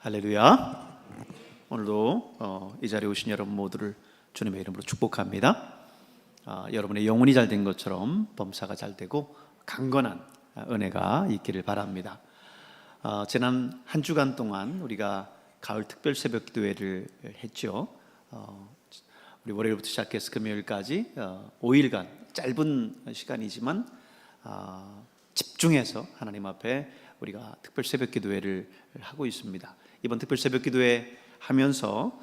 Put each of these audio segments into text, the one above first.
할렐루야. 오늘도 이 자리에 오신 여러분 모두를 주님의 이름으로 축복합니다. 여러분의 영혼이 잘 된 것처럼 범사가 잘 되고 강건한 은혜가 있기를 바랍니다. 지난 한 주간 동안 우리가 가을 특별 새벽 기도회를 했죠. 우리 월요일부터 시작해서 금요일까지 5일간 짧은 시간이지만 집중해서 하나님 앞에 우리가 특별 새벽 기도회를 하고 있습니다. 이번 특별 새벽 기도회 하면서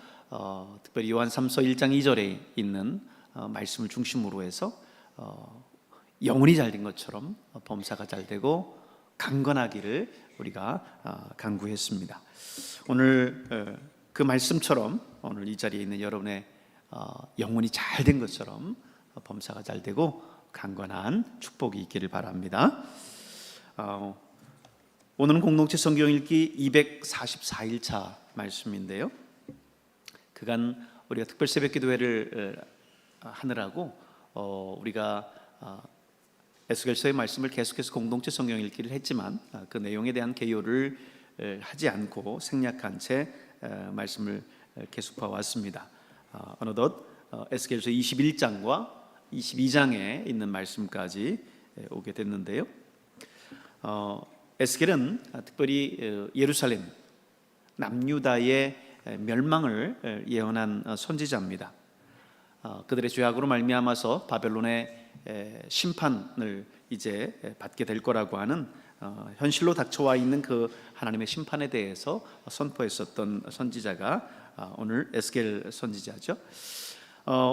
특별히 요한 3서 1장 2절에 있는 말씀을 중심으로 해서 영혼이 잘 된 것처럼 범사가 잘 되고 강건하기를 우리가 간구했습니다. 오늘 그 말씀처럼 오늘 이 자리에 있는 여러분의 영혼이 잘 된 것처럼 범사가 잘 되고 강건한 축복이 있기를 바랍니다. 오늘은 공동체 성경 읽기 244일차 말씀인데요, 그간 우리가 특별 새벽 기도회를 하느라고 우리가 에스겔서의 말씀을 계속해서 공동체 성경 읽기를 했지만 그 내용에 대한 개요를 하지 않고 생략한 채 말씀을 계속 봐왔습니다. 어느덧 에스겔서 21장과 22장에 있는 말씀까지 오게 됐는데요, 에스겔은 특별히 예루살렘 남유다의 멸망을 예언한 선지자입니다. 그들의 죄악으로 말미암아서 바벨론의 심판을 이제 받게 될 거라고 하는 현실로 닥쳐와 있는 그 하나님의 심판에 대해서 선포했었던 선지자가 오늘 에스겔 선지자죠.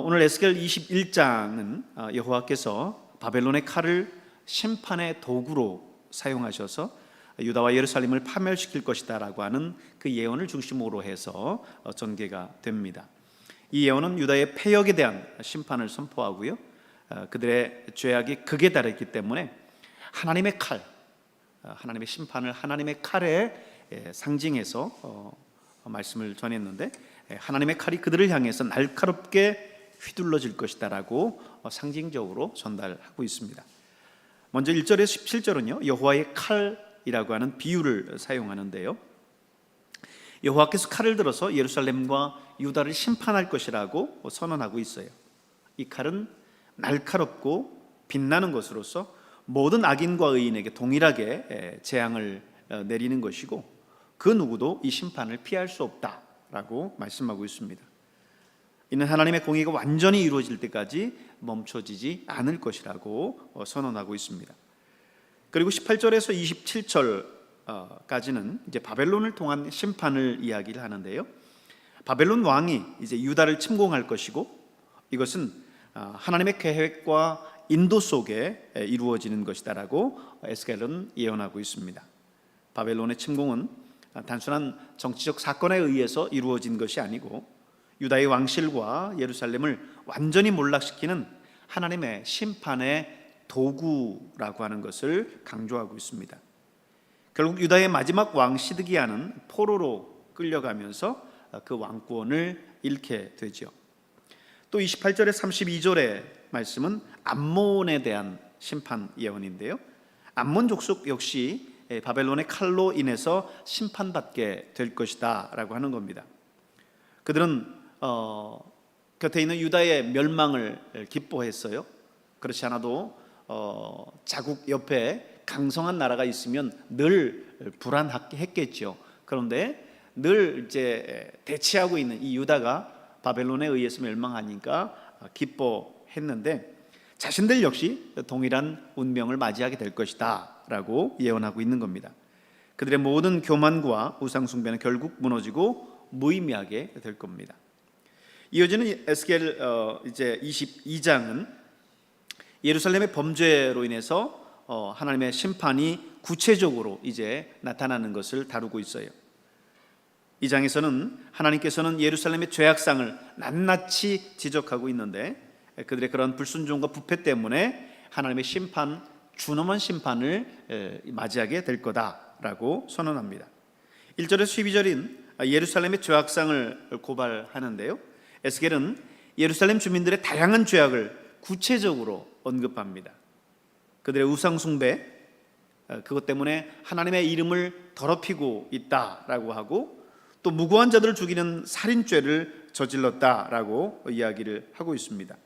오늘 에스겔 21장은 여호와께서 바벨론의 칼을 심판의 도구로 사용하셔서 유다와 예루살렘을 파멸시킬 것이다 라고 하는 그 예언을 중심으로 해서 전개가 됩니다. 이 예언은 유다의 패역에 대한 심판을 선포하고요, 그들의 죄악이 극에 달했기 때문에 하나님의 칼, 하나님의 심판을 하나님의 칼에 상징해서 말씀을 전했는데, 하나님의 칼이 그들을 향해서 날카롭게 휘둘러질 것이다 라고 상징적으로 전달하고 있습니다. 먼저 1절에서 17절은요 여호와의 칼이라고 하는 비유를 사용하는데요, 여호와께서 칼을 들어서 예루살렘과 유다를 심판할 것이라고 선언하고 있어요. 이 칼은 날카롭고 빛나는 것으로서 모든 악인과 의인에게 동일하게 재앙을 내리는 것이고, 그 누구도 이 심판을 피할 수 없다라고 말씀하고 있습니다. 이는 하나님의 공의가 완전히 이루어질 때까지 멈춰지지 않을 것이라고 선언하고 있습니다. 그리고 18절에서 27절까지는 이제 바벨론을 통한 심판을 이야기를 하는데요, 바벨론 왕이 이제 유다를 침공할 것이고, 이것은 하나님의 계획과 인도 속에 이루어지는 것이다라고 에스겔은 예언하고 있습니다. 바벨론의 침공은 단순한 정치적 사건에 의해서 이루어진 것이 아니고 유다의 왕실과 예루살렘을 완전히 몰락시키는 하나님의 심판의 도구라고 하는 것을 강조하고 있습니다. 결국 유다의 마지막 왕 시드기야는 포로로 끌려가면서 그 왕권을 잃게 되죠. 또 28절에 32절의 말씀은 암몬에 대한 심판 예언인데요, 암몬 족속 역시 바벨론의 칼로 인해서 심판받게 될 것이다 라고 하는 겁니다. 그들은 곁에 있는 유다의 멸망을 기뻐했어요. 그렇지 않아도 자국 옆에 강성한 나라가 있으면 늘 불안했겠죠. 그런데 늘 이제 대치하고 있는 이 유다가 바벨론에 의해서 멸망하니까 기뻐했는데, 자신들 역시 동일한 운명을 맞이하게 될 것이다 라고 예언하고 있는 겁니다. 그들의 모든 교만과 우상숭배는 결국 무너지고 무의미하게 될 겁니다. 이어지는 에스겔 이제 22장은 예루살렘의 범죄로 인해서 하나님의 심판이 구체적으로 이제 나타나는 것을 다루고 있어요. 이 장에서는 하나님께서는 예루살렘의 죄악상을 낱낱이 지적하고 있는데, 그들의 그런 불순종과 부패 때문에 하나님의 심판, 준엄한 심판을 맞이하게 될 거다라고 선언합니다. 1절에서 12절인 예루살렘의 죄악상을 고발하는데요, 에스겔은 예루살렘 주민들의 다양한 죄악을 구체적으로 언급합니다. 그들의 우상숭배, 그것 때문에 하나님의 이름을 더럽히고 있다라고 하고, 또 무고한 자들을 죽이는 살인죄를 저질렀다라고 이야기를 하고 있습니다.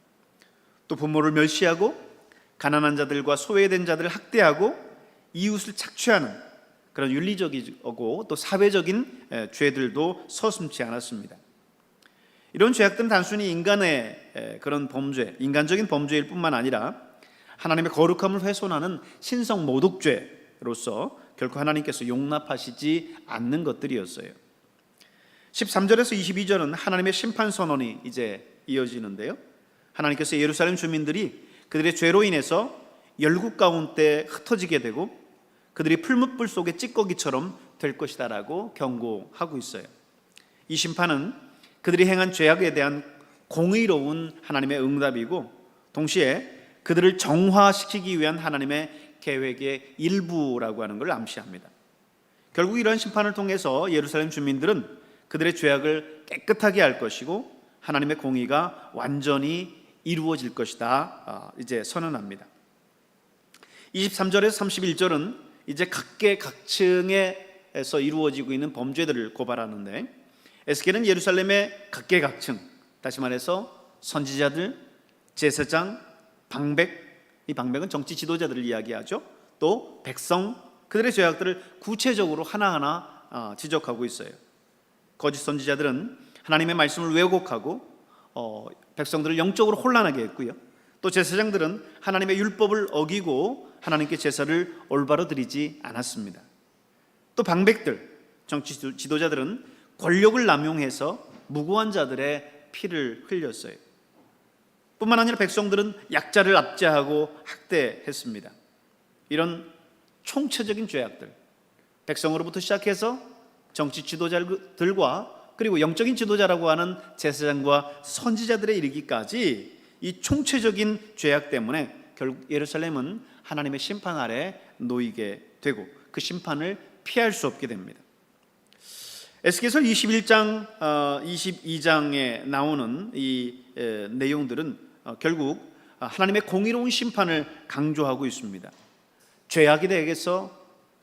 또 부모를 멸시하고 가난한 자들과 소외된 자들을 학대하고 이웃을 착취하는 그런 윤리적이고 또 사회적인 죄들도 서슴지 않았습니다. 이런 죄악들은 단순히 인간의 그런 범죄, 인간적인 범죄일 뿐만 아니라 하나님의 거룩함을 훼손하는 신성 모독죄로서 결코 하나님께서 용납하시지 않는 것들이었어요. 13절에서 22절은 하나님의 심판 선언이 이제 이어지는데요, 하나님께서 예루살렘 주민들이 그들의 죄로 인해서 열국 가운데 흩어지게 되고 그들이 풀무불 속의 찌꺼기처럼 될 것이다라고 경고하고 있어요. 이 심판은 그들이 행한 죄악에 대한 공의로운 하나님의 응답이고 동시에 그들을 정화시키기 위한 하나님의 계획의 일부라고 하는 걸 암시합니다. 결국 이러한 심판을 통해서 예루살렘 주민들은 그들의 죄악을 깨끗하게 할 것이고 하나님의 공의가 완전히 이루어질 것이다 이제 선언합니다. 23절에서 31절은 이제 각계각층에서 이루어지고 있는 범죄들을 고발하는데, 에스겔은 예루살렘의 각계각층, 다시 말해서 선지자들, 제사장, 방백, 이 방백은 정치 지도자들을 이야기하죠. 또 백성, 그들의 죄악들을 구체적으로 하나하나 지적하고 있어요. 거짓 선지자들은 하나님의 말씀을 왜곡하고 백성들을 영적으로 혼란하게 했고요. 또 제사장들은 하나님의 율법을 어기고 하나님께 제사를 올바로 드리지 않았습니다. 또 방백들, 정치 지도자들은 권력을 남용해서 무고한 자들의 피를 흘렸어요. 뿐만 아니라 백성들은 약자를 압제하고 학대했습니다. 이런 총체적인 죄악들, 백성으로부터 시작해서 정치 지도자들과 그리고 영적인 지도자라고 하는 제사장과 선지자들에 이르기까지 이 총체적인 죄악 때문에 결국 예루살렘은 하나님의 심판 아래 놓이게 되고 그 심판을 피할 수 없게 됩니다. 에스겔서 21장, 22장에 나오는 이 내용들은 결국 하나님의 공의로운 심판을 강조하고 있습니다. 죄악에 대해서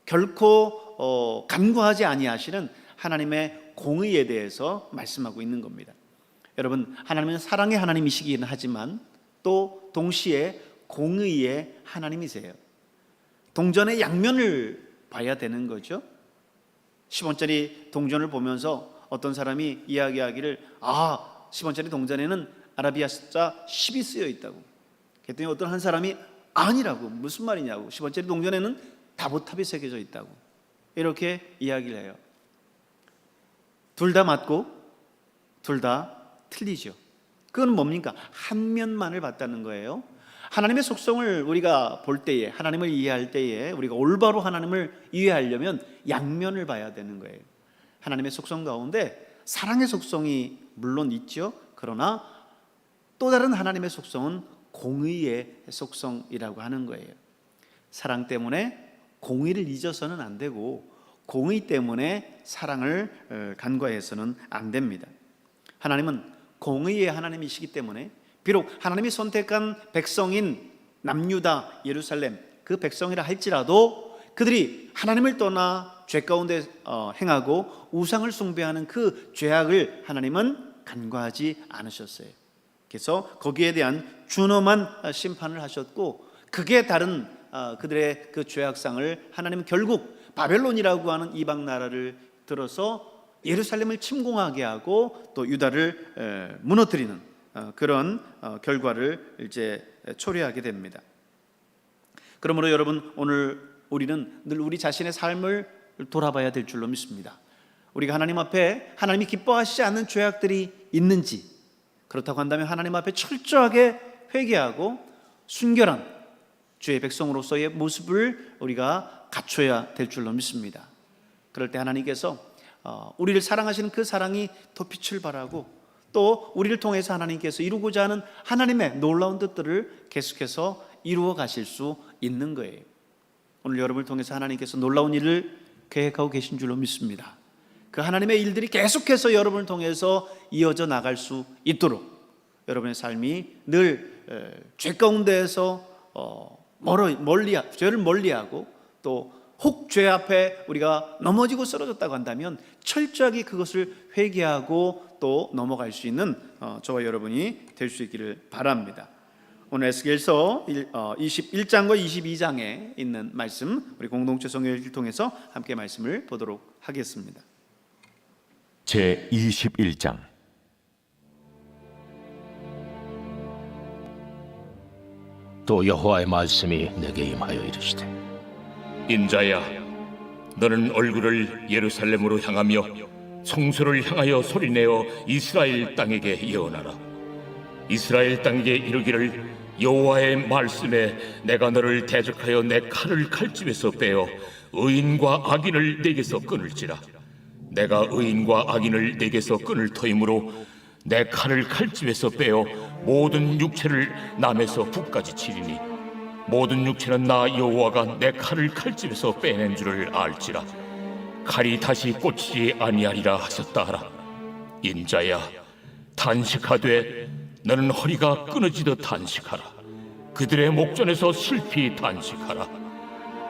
결코 간과하지 아니하시는 하나님의 공의에 대해서 말씀하고 있는 겁니다. 여러분, 하나님은 사랑의 하나님이시긴 하지만 또 동시에 공의의 하나님이세요. 동전의 양면을 봐야 되는 거죠. 10원짜리 동전을 보면서 어떤 사람이 이야기하기를 10원짜리 동전에는 아라비아 숫자 10이 쓰여 있다고. 그랬더니 어떤 한 사람이 아니라고, 무슨 말이냐고, 10원짜리 동전에는 다보탑이 새겨져 있다고 이렇게 이야기를 해요. 둘 다 맞고 둘 다 틀리죠. 그건 뭡니까? 한 면만을 봤다는 거예요. 하나님의 속성을 우리가 볼 때에, 하나님을 이해할 때에 우리가 올바로 하나님을 이해하려면 양면을 봐야 되는 거예요. 하나님의 속성 가운데 사랑의 속성이 물론 있죠. 그러나 또 다른 하나님의 속성은 공의의 속성이라고 하는 거예요. 사랑 때문에 공의를 잊어서는 안 되고 공의 때문에 사랑을 간과해서는 안 됩니다. 하나님은 공의의 하나님이시기 때문에 비록 하나님이 선택한 백성인 남유다 예루살렘 그 백성이라 할지라도 그들이 하나님을 떠나 죄 가운데 행하고 우상을 숭배하는 그 죄악을 하나님은 간과하지 않으셨어요. 그래서 거기에 대한 준엄한 심판을 하셨고 그게 다른 그들의 그 죄악상을 하나님은 결국 바벨론이라고 하는 이방 나라를 들어서 예루살렘을 침공하게 하고 또 유다를 무너뜨리는 그런 결과를 이제 초래하게 됩니다. 그러므로 여러분, 오늘 우리는 늘 우리 자신의 삶을 돌아봐야 될 줄로 믿습니다. 우리가 하나님 앞에 하나님이 기뻐하시지 않는 죄악들이 있는지, 그렇다고 한다면 하나님 앞에 철저하게 회개하고 순결한 주의 백성으로서의 모습을 우리가 갖춰야 될 줄로 믿습니다. 그럴 때 하나님께서 우리를 사랑하시는 그 사랑이 더 빛을 발하고 또 우리를 통해서 하나님께서 이루고자 하는 하나님의 놀라운 뜻들을 계속해서 이루어 가실 수 있는 거예요. 오늘 여러분을 통해서 하나님께서 놀라운 일을 계획하고 계신 줄로 믿습니다. 그 하나님의 일들이 계속해서 여러분을 통해서 이어져 나갈 수 있도록 여러분의 삶이 늘 죄 가운데에서 죄를 멀리하고 또 혹 죄 앞에 우리가 넘어지고 쓰러졌다고 한다면 철저하게 그것을 회개하고 또 넘어갈 수 있는 저와 여러분이 될 수 있기를 바랍니다. 오늘 에스겔서 21장과 22장에 있는 말씀, 우리 공동체 성경을 통해서 함께 말씀을 보도록 하겠습니다. 제 21장. 또 여호와의 말씀이 내게 임하여 이르시되, 인자야, 너는 얼굴을 예루살렘으로 향하며 성소를 향하여 소리내어 이스라엘 땅에게 예언하라. 이스라엘 땅에게 이르기를, 여호와의 말씀에 내가 너를 대적하여 내 칼을 칼집에서 빼어 의인과 악인을 내게서 끊을지라. 내가 의인과 악인을 내게서 끊을 터이므로 내 칼을 칼집에서 빼어 모든 육체를 남에서 북까지 치리니 모든 육체는 나 여호와가 내 칼을 칼집에서 빼낸 줄을 알지라. 칼이 다시 꽂히지 아니하리라 하셨다 하라. 인자야, 단식하되 너는 허리가 끊어지듯 단식하라. 그들의 목전에서 슬피 단식하라.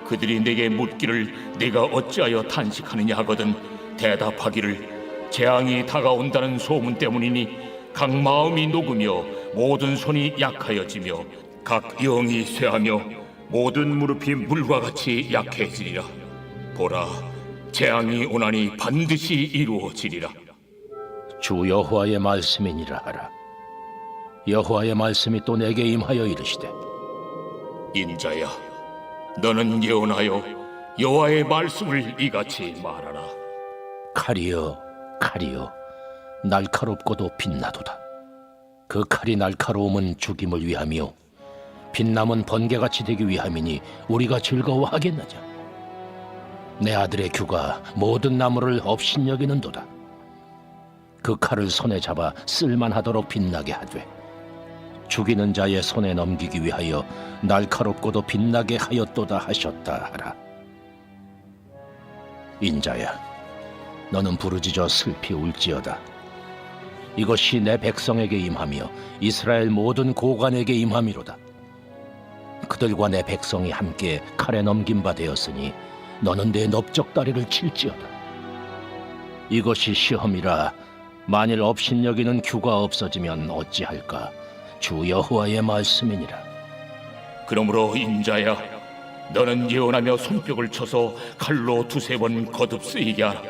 그들이 내게 묻기를 네가 어찌하여 단식하느냐 하거든 대답하기를, 재앙이 다가온다는 소문 때문이니 각 마음이 녹으며 모든 손이 약하여지며 각 영이 쇠하며 모든 무릎이 물과 같이 약해지리라. 보라, 재앙이 오나니 반드시 이루어지리라. 주 여호와의 말씀이니라 하라. 여호와의 말씀이 또 내게 임하여 이르시되, 인자야, 너는 예언하여 여호와의 말씀을 이같이 말하라. 칼이여, 칼이여, 날카롭고도 빛나도다. 그 칼이 날카로움은 죽임을 위함이요 빛남은 번개같이 되기 위함이니 우리가 즐거워하겠느냐. 내 아들의 규가 모든 나무를 업신여기는도다. 그 칼을 손에 잡아 쓸만하도록 빛나게 하되 죽이는 자의 손에 넘기기 위하여 날카롭고도 빛나게 하였도다 하셨다 하라. 인자야, 너는 부르짖어 슬피 울지어다. 이것이 내 백성에게 임하며 이스라엘 모든 고관에게 임함이로다. 그들과 내 백성이 함께 칼에 넘긴 바 되었으니 너는 내 넓적다리를 칠지어다. 이것이 시험이라. 만일 업신여기는 규가 없어지면 어찌할까. 주 여호와의 말씀이니라. 그러므로 인자야, 너는 예언하며 손뼉을 쳐서 칼로 두세 번 거듭 쓰이게 하라.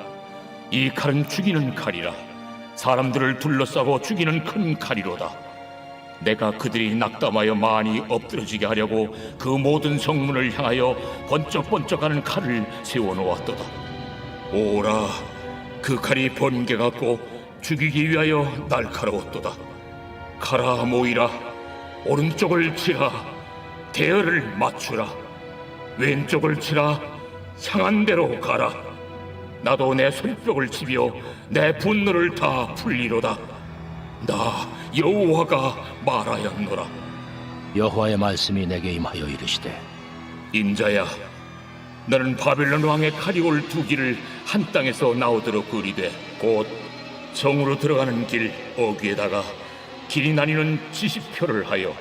이 칼은 죽이는 칼이라. 사람들을 둘러싸고 죽이는 큰 칼이로다. 내가 그들이 낙담하여 많이 엎드러지게 하려고 그 모든 성문을 향하여 번쩍번쩍하는 칼을 세워놓았도다. 오라, 그 칼이 번개 같고 죽이기 위하여 날카로웠도다. 가라 모이라, 오른쪽을 치라, 대열을 맞추라. 왼쪽을 치라, 향한 대로 가라. 나도 내 손뼉을 치며 내 분노를 다 풀리로다. 나 여호와가 말하였노라. 여호와의 말씀이 내게 임하여 이르시되, 인자야, 너는 바벨론 왕의 칼이 올 두 길을 한 땅에서 나오도록 그리되 곧 성으로 들어가는 길 어귀에다가 길이 나뉘는 지시표를 하여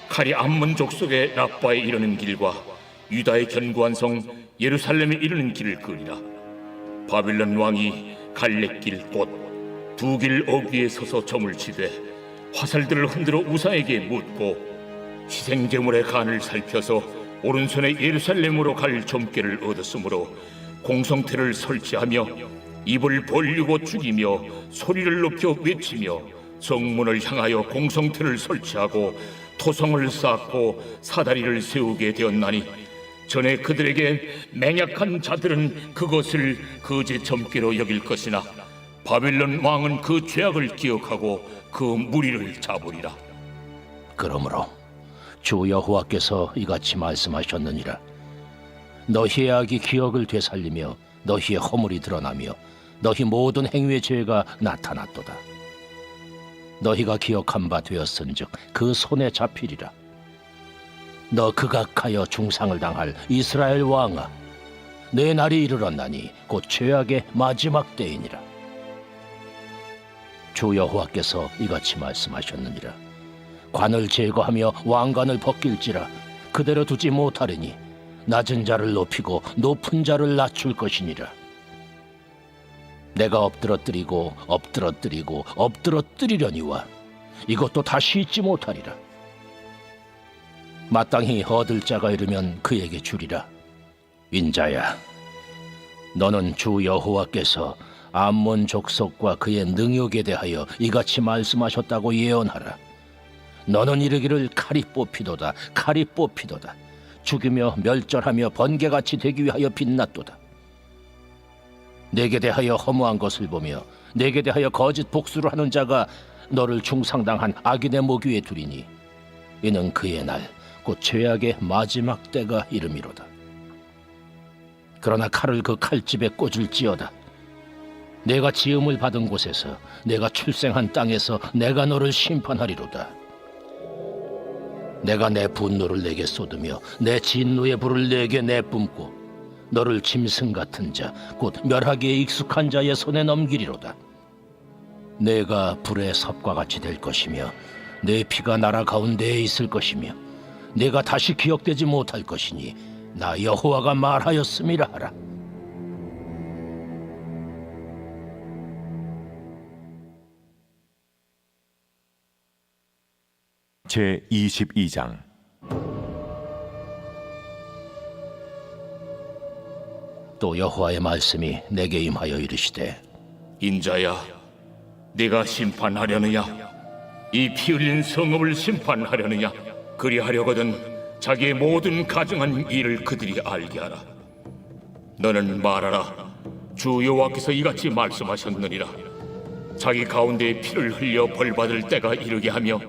칼이 암몬 족속의 라빠에 이르는 길과 유다의 견고한 성 예루살렘에 이르는 길을 그리라. 바벨론 왕이 갈렙길 곧 두 길 어귀에 서서 점을 치되 화살들을 흔들어 우상에게 묻고 희생제물의 간을 살펴서 오른손에 예루살렘으로 갈 점괘를 얻었으므로 공성태를 설치하며 입을 벌리고 죽이며 소리를 높여 외치며 성문을 향하여 공성태를 설치하고 토성을 쌓고 사다리를 세우게 되었나니 전에 그들에게 맹약한 자들은 그것을 거짓 점괘로 여길 것이나 바벨론 왕은 그 죄악을 기억하고 그 무리를 잡으리라. 그러므로 주 여호와께서 이같이 말씀하셨느니라. 너희의 악이 기억을 되살리며 너희의 허물이 드러나며 너희 모든 행위의 죄가 나타났도다. 너희가 기억한 바 되었은즉 그 손에 잡히리라. 너 극악하여 중상을 당할 이스라엘 왕아, 내 날이 이르렀나니 곧 죄악의 마지막 때이니라. 주 여호와께서 이같이 말씀하셨느니라. 관을 제거하며 왕관을 벗길지라 그대로 두지 못하리니 낮은 자를 높이고 높은 자를 낮출 것이니라. 내가 엎드러뜨리고 엎드러뜨리고 엎드러뜨리려니와 이것도 다시 잊지 못하리라. 마땅히 얻을 자가 이르면 그에게 주리라. 인자야, 너는 주 여호와께서 암몬 족속과 그의 능욕에 대하여 이같이 말씀하셨다고 예언하라. 너는 이르기를 칼이 뽑히도다, 칼이 뽑히도다. 죽이며 멸절하며 번개같이 되기 위하여 빛났도다. 내게 대하여 허무한 것을 보며 내게 대하여 거짓 복수를 하는 자가 너를 중상당한 악인의 목 위에 두리니 이는 그의 날 곧 죄악의 마지막 때가 이름이로다. 그러나 칼을 그 칼집에 꽂을지어다. 내가 지음을 받은 곳에서 내가 출생한 땅에서 내가 너를 심판하리로다. 내가 내 분노를 내게 쏟으며 내 진노의 불을 내게 내뿜고 너를 짐승 같은 자 곧 멸하기에 익숙한 자의 손에 넘기리로다. 내가 불의 섭과 같이 될 것이며 내 피가 나라 가운데에 있을 것이며 내가 다시 기억되지 못할 것이니 나 여호와가 말하였음이라 하라. 제 22장. 또 여호와의 말씀이 내게 임하여 이르시되 인자야, 네가 심판하려느냐? 이 피 흘린 성읍을 심판하려느냐? 그리하려거든 자기의 모든 가증한 일을 그들이 알게 하라. 너는 말하라. 주 여호와께서 이같이 말씀하셨느니라. 자기 가운데 피를 흘려 벌받을 때가 이르게 하며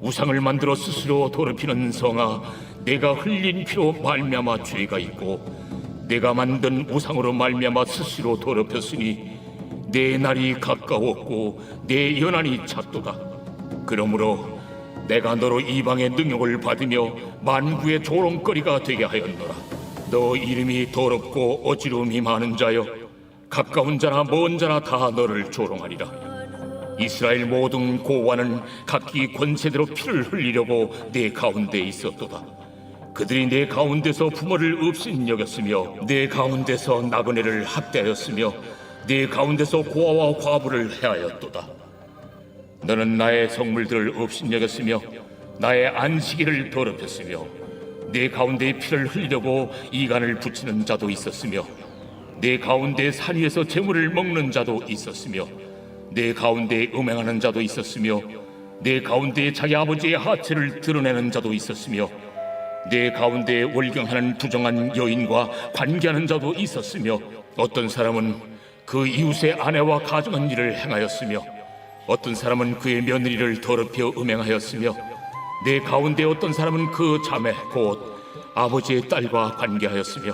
우상을 만들어 스스로 더럽히는 성아, 내가 흘린 피로 말미암아 죄가 있고 내가 만든 우상으로 말미암아 스스로 더럽혔으니 내 날이 가까웠고 내 연한이 찼도다. 그러므로 내가 너로 이방의 능욕을 받으며 만국의 조롱거리가 되게 하였노라. 너 이름이 더럽고 어지러움이 많은 자여, 가까운 자나 먼 자나 다 너를 조롱하리라. 이스라엘 모든 고관은 각기 권세대로 피를 흘리려고 내 가운데 있었도다. 그들이 내 가운데서 부모를 없인 여겼으며 내 가운데서 나그네를 학대하였으며 내 가운데서 고아와 과부를 해하였도다. 너는 나의 성물들을 없인 여겼으며 나의 안식일을 더럽혔으며 내 가운데 피를 흘리려고 이간을 붙이는 자도 있었으며 내 가운데 산 위에서 재물을 먹는 자도 있었으며 내 가운데 음행하는 자도 있었으며 내 가운데 자기 아버지의 하체를 드러내는 자도 있었으며 내 가운데 월경하는 부정한 여인과 관계하는 자도 있었으며 어떤 사람은 그 이웃의 아내와 가정한 일을 행하였으며 어떤 사람은 그의 며느리를 더럽혀 음행하였으며 내 가운데 어떤 사람은 그 자매 곧 아버지의 딸과 관계하였으며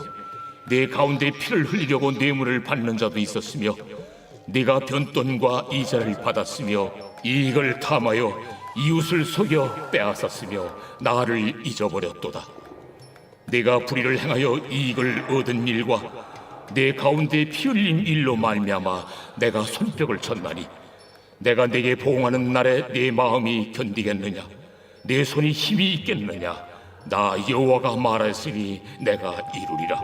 내 가운데 피를 흘리려고 뇌물을 받는 자도 있었으며 네가 변돈과 이자를 받았으며 이익을 탐하여 이웃을 속여 빼앗았으며 나를 잊어버렸도다. 내가 불의를 행하여 이익을 얻은 일과 내 가운데 피 흘린 일로 말미암아 내가 손뼉을 쳤나니 내가 내게 보응하는 날에 내 마음이 견디겠느냐? 내 손이 힘이 있겠느냐? 나 여호와가 말하였으니 내가 이루리라.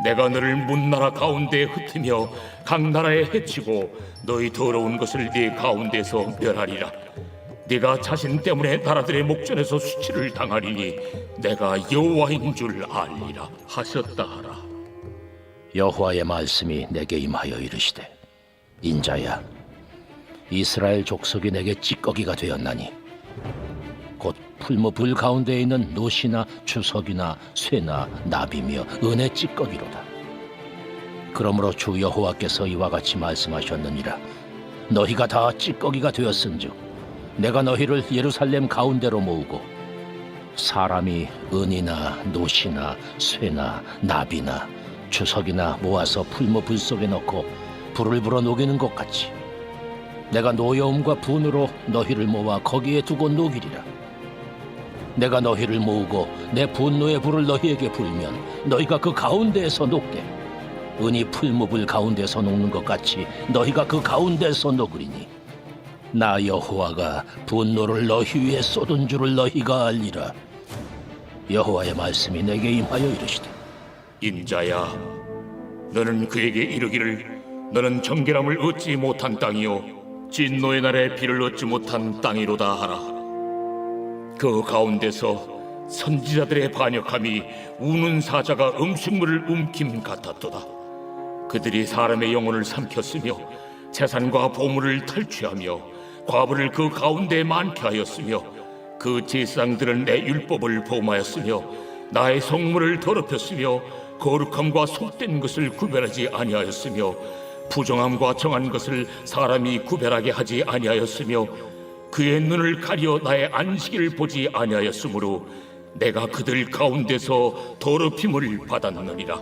내가 너를 문나라 가운데 흩으며 각 나라에 해치고 너희 더러운 것을 네 가운데서 멸하리라. 네가 자신 때문에 나라들의 목전에서 수치를 당하리니 내가 여호와인 줄 알리라 하셨다 하라. 여호와의 말씀이 내게 임하여 이르시되 인자야, 이스라엘 족속이 내게 찌꺼기가 되었나니 곧 풀무불 가운데 있는 노시나 주석이나 쇠나 나비며 은의 찌꺼기로다. 그러므로 주 여호와께서 이와 같이 말씀하셨느니라. 너희가 다 찌꺼기가 되었은즉 내가 너희를 예루살렘 가운데로 모으고 사람이 은이나 노시나 쇠나 나비나 주석이나 모아서 풀무불 속에 넣고 불을 불어 녹이는 것 같이 내가 노여움과 분으로 너희를 모아 거기에 두고 녹이리라. 내가 너희를 모으고 내 분노의 불을 너희에게 불면 너희가 그 가운데에서 녹되 은이 풀무불 가운데서 녹는 것 같이 너희가 그 가운데서 녹으리니 나 여호와가 분노를 너희 위에 쏟은 줄을 너희가 알리라. 여호와의 말씀이 내게 임하여 이르시되 인자야, 너는 그에게 이르기를 너는 정결함을 얻지 못한 땅이요 진노의 날에 비를 얻지 못한 땅이로다 하라. 그 가운데서 선지자들의 반역함이 우는 사자가 음식물을 움킴 같았도다. 그들이 사람의 영혼을 삼켰으며 재산과 보물을 탈취하며 과부를 그 가운데 많게 하였으며 그 제사장들은 내 율법을 범하였으며 나의 성물을 더럽혔으며 거룩함과 속된 것을 구별하지 아니하였으며 부정함과 정한 것을 사람이 구별하게 하지 아니하였으며 그의 눈을 가려 나의 안식일을 보지 아니하였으므로 내가 그들 가운데서 더럽힘을 받았느니라.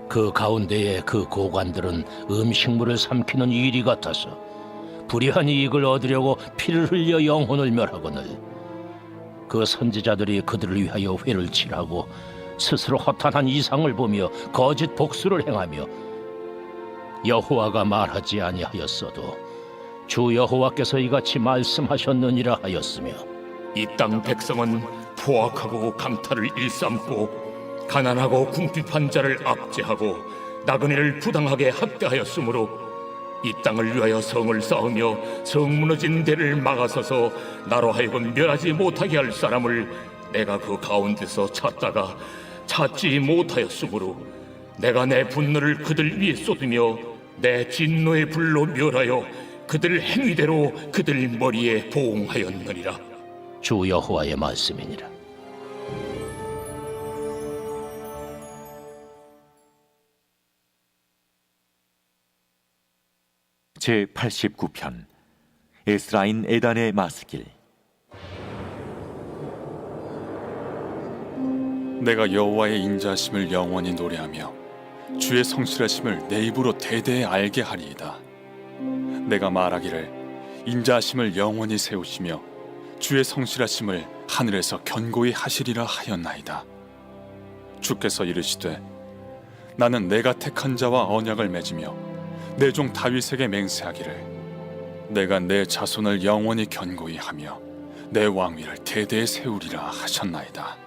그 가운데에 그 고관들은 음식물을 삼키는 이리 같아서 불의한 이익을 얻으려고 피를 흘려 영혼을 멸하거늘 그 선지자들이 그들을 위하여 회를 칠하고 스스로 허탄한 이상을 보며 거짓 복수를 행하며 여호와가 말하지 아니하였어도 주 여호와께서 이같이 말씀하셨느니라 하였으며 이 땅 백성은 포악하고 강탈을 일삼고 가난하고 궁핍한 자를 압제하고 나그네를 부당하게 학대하였으므로 이 땅을 위하여 성을 쌓으며 성 무너진 데를 막아서서 나로 하여금 멸하지 못하게 할 사람을 내가 그 가운데서 찾다가 찾지 못하였으므로 내가 내 분노를 그들 위에 쏟으며 내 진노의 불로 멸하여 그들 행위대로 그들 머리에 보응하였느니라. 주 여호와의 말씀이니라. 제 89편 에스라인 에단의 마스길. 내가 여호와의 인자하심을 영원히 노래하며 주의 성실하심을 내 입으로 대대에 알게 하리이다. 내가 말하기를 인자하심을 영원히 세우시며 주의 성실하심을 하늘에서 견고히 하시리라 하였나이다. 주께서 이르시되 나는 내가 택한 자와 언약을 맺으며 내 종 다윗에게 맹세하기를 내가 내 자손을 영원히 견고히 하며 내 왕위를 대대에 세우리라 하셨나이다.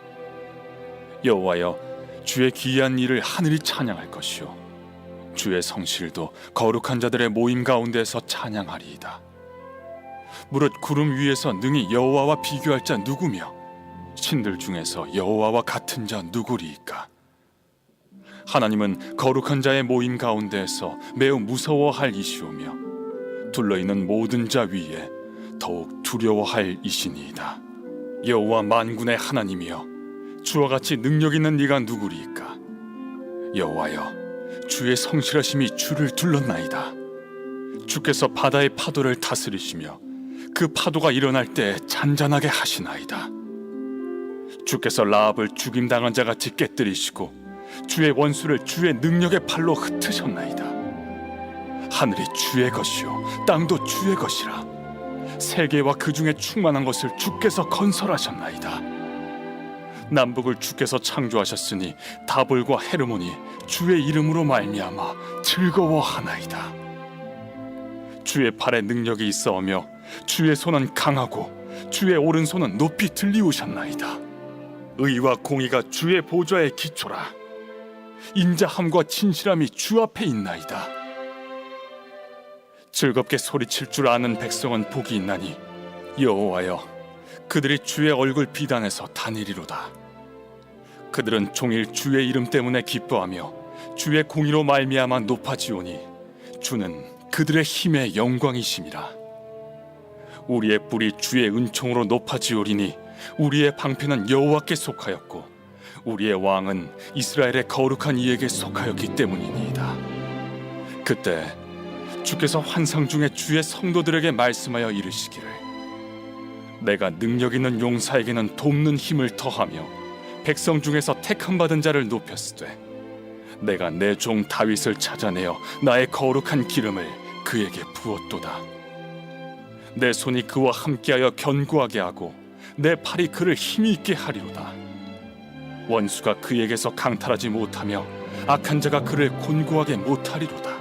여호와여, 주의 기이한 일을 하늘이 찬양할 것이요 주의 성실도 거룩한 자들의 모임 가운데서 찬양하리이다. 무릇 구름 위에서 능히 여호와와 비교할 자 누구며 신들 중에서 여호와와 같은 자 누구리이까? 하나님은 거룩한 자의 모임 가운데에서 매우 무서워할 이시오며 둘러있는 모든 자 위에 더욱 두려워할 이시니이다. 여호와 만군의 하나님이여, 주와 같이 능력 있는 네가 누구리이까? 여호와여, 주의 성실하심이 주를 둘렀나이다. 주께서 바다의 파도를 다스리시며 그 파도가 일어날 때 잔잔하게 하시나이다. 주께서 라합을 죽임당한 자같이 깨뜨리시고 주의 원수를 주의 능력의 팔로 흩으셨나이다. 하늘이 주의 것이요 땅도 주의 것이라. 세계와 그 중에 충만한 것을 주께서 건설하셨나이다. 남북을 주께서 창조하셨으니 다볼과 헤르몬이 주의 이름으로 말미암아 즐거워하나이다. 주의 팔에 능력이 있어오며 주의 손은 강하고 주의 오른손은 높이 들리우셨나이다. 의와 공의가 주의 보좌의 기초라. 인자함과 진실함이 주 앞에 있나이다. 즐겁게 소리칠 줄 아는 백성은 복이 있나니 여호와여, 그들이 주의 얼굴 비단에서 다니리로다. 그들은 종일 주의 이름 때문에 기뻐하며 주의 공의로 말미암아 높아지오니 주는 그들의 힘의 영광이심이라. 우리의 뿔이 주의 은총으로 높아지오리니 우리의 방패는 여호와께 속하였고 우리의 왕은 이스라엘의 거룩한 이에게 속하였기 때문이니이다. 그때 주께서 환상 중에 주의 성도들에게 말씀하여 이르시기를 내가 능력 있는 용사에게는 돕는 힘을 더하며 백성 중에서 택함 받은 자를 높였으되 내가 내 종 다윗을 찾아내어 나의 거룩한 기름을 그에게 부었도다. 내 손이 그와 함께하여 견고하게 하고 내 팔이 그를 힘이 있게 하리로다. 원수가 그에게서 강탈하지 못하며 악한 자가 그를 곤고하게 못하리로다.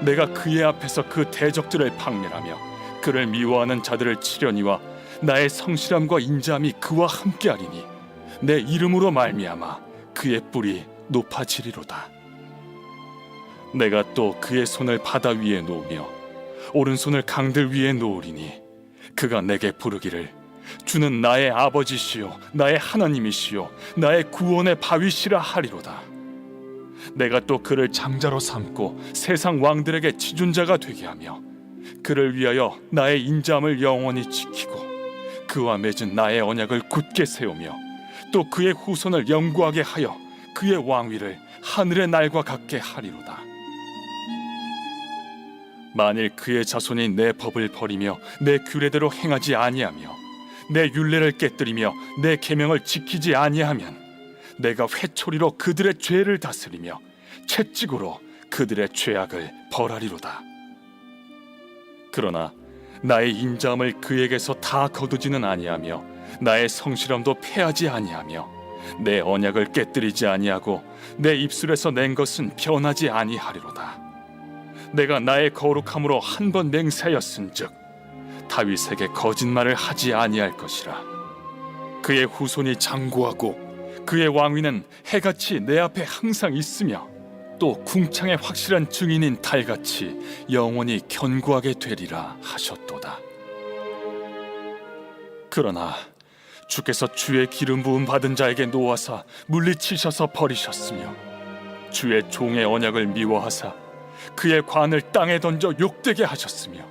내가 그의 앞에서 그 대적들을 박멸하며 그를 미워하는 자들을 치려니와 나의 성실함과 인자함이 그와 함께하리니 내 이름으로 말미암아 그의 뿔이 높아지리로다. 내가 또 그의 손을 바다 위에 놓으며 오른손을 강들 위에 놓으리니 그가 내게 부르기를 주는 나의 아버지시요 나의 하나님이시요 나의 구원의 바위시라 하리로다. 내가 또 그를 장자로 삼고 세상 왕들에게 지존자가 되게 하며 그를 위하여 나의 인자함을 영원히 지키고 그와 맺은 나의 언약을 굳게 세우며 또 그의 후손을 영구하게 하여 그의 왕위를 하늘의 날과 같게 하리로다. 만일 그의 자손이 내 법을 버리며 내 규례대로 행하지 아니하며 내 율례를 깨뜨리며 내 계명을 지키지 아니하면 내가 회초리로 그들의 죄를 다스리며 채찍으로 그들의 죄악을 벌하리로다. 그러나 나의 인자함을 그에게서 다 거두지는 아니하며 나의 성실함도 패하지 아니하며 내 언약을 깨뜨리지 아니하고 내 입술에서 낸 것은 변하지 아니하리로다. 내가 나의 거룩함으로 한 번 맹세하였은즉 다윗에게 거짓말을 하지 아니할 것이라. 그의 후손이 장구하고 그의 왕위는 해같이 내 앞에 항상 있으며 또 궁창의 확실한 증인인 달같이 영원히 견고하게 되리라 하셨도다. 그러나 주께서 주의 기름 부음 받은 자에게 놓아사 물리치셔서 버리셨으며 주의 종의 언약을 미워하사 그의 관을 땅에 던져 욕되게 하셨으며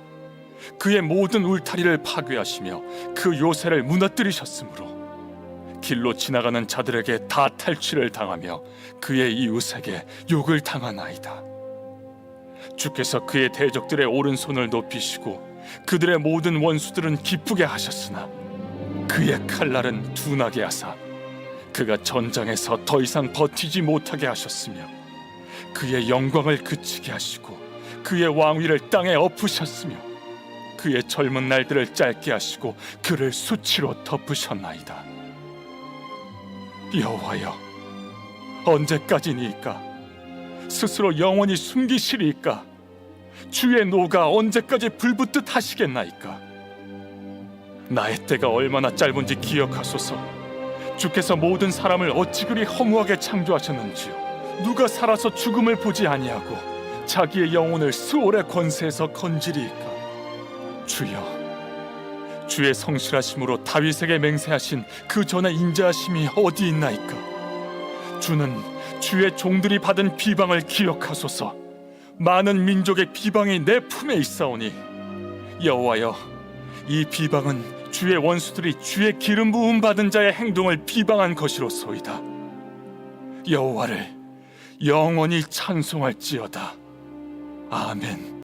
그의 모든 울타리를 파괴하시며 그 요새를 무너뜨리셨으므로 길로 지나가는 자들에게 다 탈취를 당하며 그의 이웃에게 욕을 당하나이다. 주께서 그의 대적들의 오른손을 높이시고 그들의 모든 원수들은 기쁘게 하셨으나 그의 칼날은 둔하게 하사 그가 전장에서 더 이상 버티지 못하게 하셨으며 그의 영광을 그치게 하시고 그의 왕위를 땅에 엎으셨으며 그의 젊은 날들을 짧게 하시고 그를 수치로 덮으셨나이다. 여호와여, 언제까지니까? 스스로 영원히 숨기시리까? 주의 노가 언제까지 불붙듯 하시겠나이까? 나의 때가 얼마나 짧은지 기억하소서. 주께서 모든 사람을 어찌 그리 허무하게 창조하셨는지요. 누가 살아서 죽음을 보지 아니하고 자기의 영혼을 수월의 권세에서 건지리이까? 주여, 주의 성실하심으로 다윗에게 맹세하신 그 전의 인자하심이 어디 있나이까? 주는 주의 종들이 받은 비방을 기억하소서. 많은 민족의 비방이 내 품에 있사오니 여호와여, 이 비방은 주의 원수들이 주의 기름 부음 받은 자의 행동을 비방한 것이로소이다. 여호와를 영원히 찬송할지어다. 아멘.